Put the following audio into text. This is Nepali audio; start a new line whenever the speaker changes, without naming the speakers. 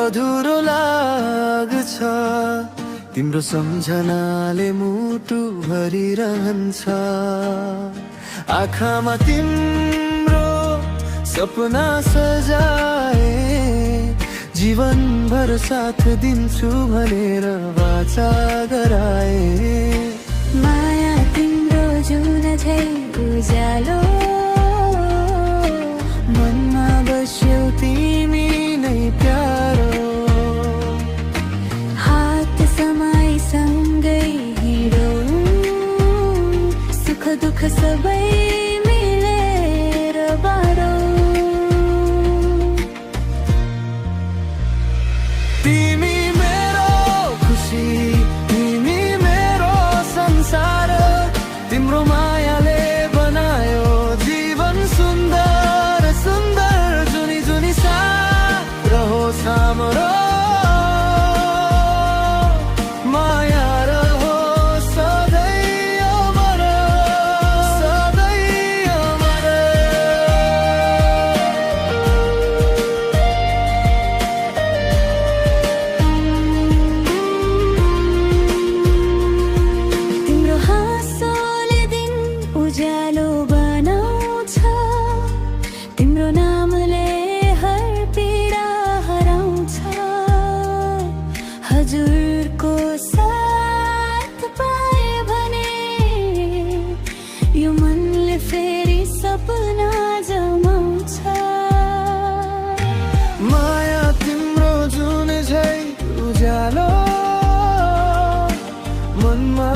अधुरो लाग्छ। तिम्रो सम्झनाले मुटु भरिरहन्छ। आँखामा तिम्रो सपना सजाए, जीवनभर साथ दिन्छु भनेर वाचा गराए।
माया तिम्रो जुन झै उज्यालो,
मनमा बस्यौ तिमी नै प्यारो।
हात समाई सँगै हिँडौँ, सुख दुःख सबै मिलेर बाँडौँ।
तिमी मेरो खुसी, तिमी मेरो संसार। तिम्रो मायाले बनायो जीवन सुन्दर सुन्दर। जुनी जुनी साथ रहोस् हाम्रो, माया रहोस् सधैँ अमर, सधैँ अमर।
तिम्रो हाँसोले दिन उज्यालो बनाउँछ, तिम्रो नामले हर पीडा हराउँछ। हजुरको साथ पाए भने यो मनले फेरि सपना जमाउँछ।
माया तिम्रो जुन झै उज्यालो, मनमा